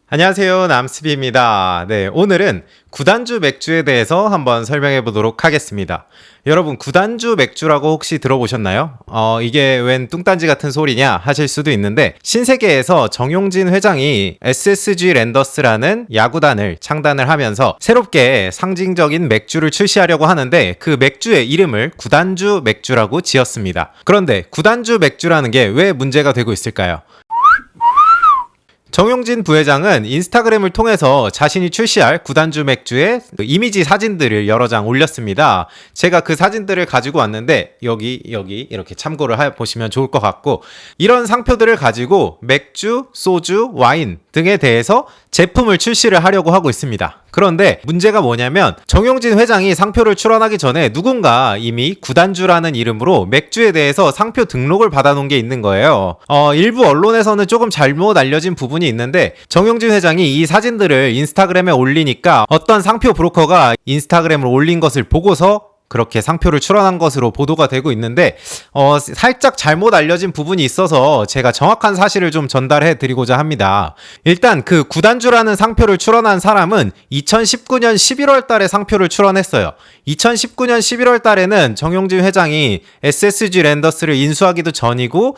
안녕하세요, 남스비입니다. 네, 오늘은 구단주 맥주에 대해서 한번 설명해 보도록 하겠습니다. 여러분, 구단주 맥주라고 혹시 들어보셨나요? 이게 웬 뚱딴지 같은 소리냐 하실 수도 있는데, 신세계에서 정용진 회장이 SSG 랜더스라는 야구단을 창단을 하면서 새롭게 상징적인 맥주를 출시하려고 하는데, 그 맥주의 이름을 구단주 맥주라고 지었습니다. 그런데 구단주 맥주라는 게 왜 문제가 되고 있을까요? 정용진 부회장은 인스타그램을 통해서 자신이 출시할 구단주 맥주의 이미지 사진들을 여러 장 올렸습니다. 제가 그 사진들을 가지고 왔는데 여기 이렇게 참고를 보시면 좋을 것 같고, 이런 상표들을 가지고 맥주, 소주, 와인 등에 대해서 제품을 출시를 하려고 하고 있습니다. 그런데 문제가 뭐냐면, 정용진 회장이 상표를 출원하기 전에 누군가 이미 구단주라는 이름으로 맥주에 대해서 상표 등록을 받아놓은 게 있는 거예요. 일부 언론에서는 조금 잘못 알려진 부분이 있는데, 정용진 회장이 이 사진들을 인스타그램에 올리니까 어떤 상표 브로커가 인스타그램을 올린 것을 보고서 그렇게 상표를 출원한 것으로 보도가 되고 있는데, 살짝 잘못 알려진 부분이 있어서 제가 정확한 사실을 좀 전달해 드리고자 합니다. 일단 그 구단주라는 상표를 출원한 사람은 2019년 11월 달에 상표를 출원했어요. 2019년 11월 달에는 정용진 회장이 SSG 랜더스를 인수하기도 전이고,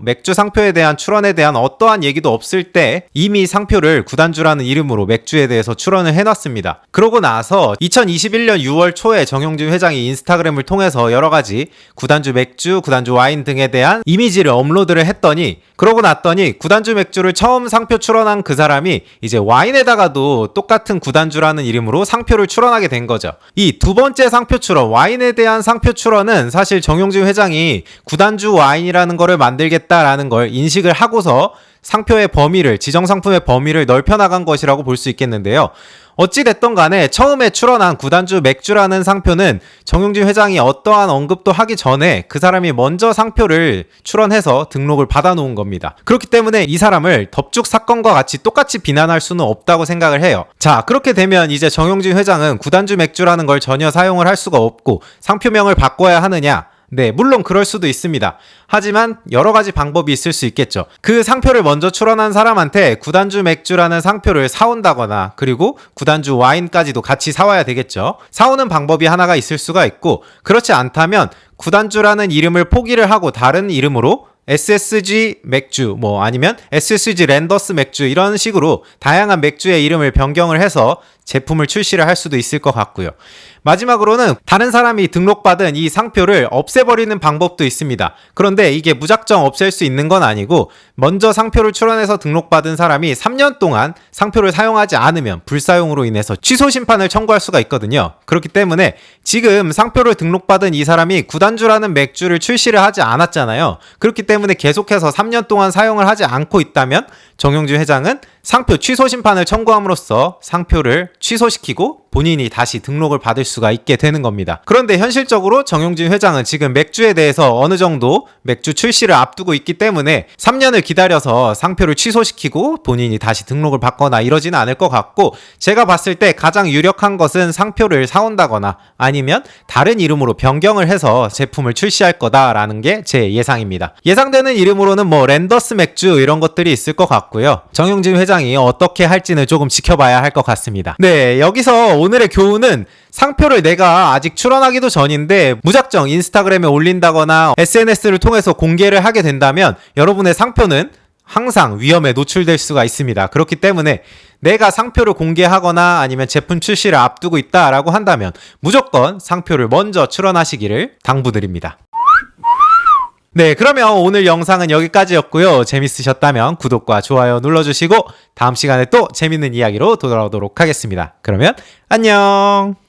맥주 상표에 대한 출원에 대한 어떠한 얘기도 없을 때 이미 상표를 구단주라는 이름으로 맥주에 대해서 출원을 해놨습니다. 그러고 나서 2021년 6월 초에 정용진 회장이 인스타그램을 통해서 여러 가지 구단주 맥주, 구단주 와인 등에 대한 이미지를 업로드를 했더니, 그러고 났더니 구단주 맥주를 처음 상표 출원한 그 사람이 이제 와인에다가도 똑같은 구단주라는 이름으로 상표를 출원하게 된 거죠. 이 두 번째 상표 출원, 와인에 대한 상표 출원은 사실 정용진 회장이 구단주 와인이라는 거를 만들겠다라는 걸 인식을 하고서 상표의 범위를, 지정상품의 범위를 넓혀나간 것이라고 볼 수 있겠는데요. 어찌됐던 간에 처음에 출원한 구단주 맥주라는 상표는 정용진 회장이 어떠한 언급도 하기 전에 그 사람이 먼저 상표를 출원해서 등록을 받아놓은 겁니다. 그렇기 때문에 이 사람을 덥죽 사건과 같이 똑같이 비난할 수는 없다고 생각을 해요. 자, 그렇게 되면 이제 정용진 회장은 구단주 맥주라는 걸 전혀 사용을 할 수가 없고 상표명을 바꿔야 하느냐? 네, 물론 그럴 수도 있습니다. 하지만 여러 가지 방법이 있을 수 있겠죠. 그 상표를 먼저 출원한 사람한테 구단주 맥주라는 상표를 사온다거나, 그리고 구단주 와인까지도 같이 사와야 되겠죠. 사오는 방법이 하나가 있을 수가 있고, 그렇지 않다면 구단주라는 이름을 포기를 하고 다른 이름으로 SSG 맥주, 아니면 SSG 랜더스 맥주, 이런 식으로 다양한 맥주의 이름을 변경을 해서 제품을 출시를 할 수도 있을 것 같고요. 마지막으로는 다른 사람이 등록받은 이 상표를 없애버리는 방법도 있습니다. 그런데 이게 무작정 없앨 수 있는 건 아니고, 먼저 상표를 출원해서 등록받은 사람이 3년 동안 상표를 사용하지 않으면 불사용으로 인해서 취소 심판을 청구할 수가 있거든요. 그렇기 때문에 지금 상표를 등록받은 이 사람이 구단주라는 맥주를 출시를 하지 않았잖아요. 그렇기 때문에 계속해서 3년 동안 사용을 하지 않고 있다면 정용진 회장은 상표 취소 심판을 청구함으로써 상표를 취소시키고 본인이 다시 등록을 받을 수가 있게 되는 겁니다. 그런데 현실적으로 정용진 회장은 지금 맥주에 대해서 어느 정도 맥주 출시를 앞두고 있기 때문에 3년을 기다려서 상표를 취소시키고 본인이 다시 등록을 받거나 이러지는 않을 것 같고, 제가 봤을 때 가장 유력한 것은 상표를 사온다거나 아니면 다른 이름으로 변경을 해서 제품을 출시할 거다라는 게 제 예상입니다. 예상되는 이름으로는 랜더스 맥주 이런 것들이 있을 것 같고요. 정용진 회장이 어떻게 할지는 조금 지켜봐야 할 것 같습니다. 네, 여기서 오늘의 교훈은, 상표를 내가 아직 출원하기도 전인데 무작정 인스타그램에 올린다거나 SNS를 통해서 공개를 하게 된다면 여러분의 상표는 항상 위험에 노출될 수가 있습니다. 그렇기 때문에 내가 상표를 공개하거나 아니면 제품 출시를 앞두고 있다라고 한다면 무조건 상표를 먼저 출원하시기를 당부드립니다. 네, 그러면 오늘 영상은 여기까지였고요. 재밌으셨다면 구독과 좋아요 눌러주시고 다음 시간에 또 재밌는 이야기로 돌아오도록 하겠습니다. 그러면 안녕!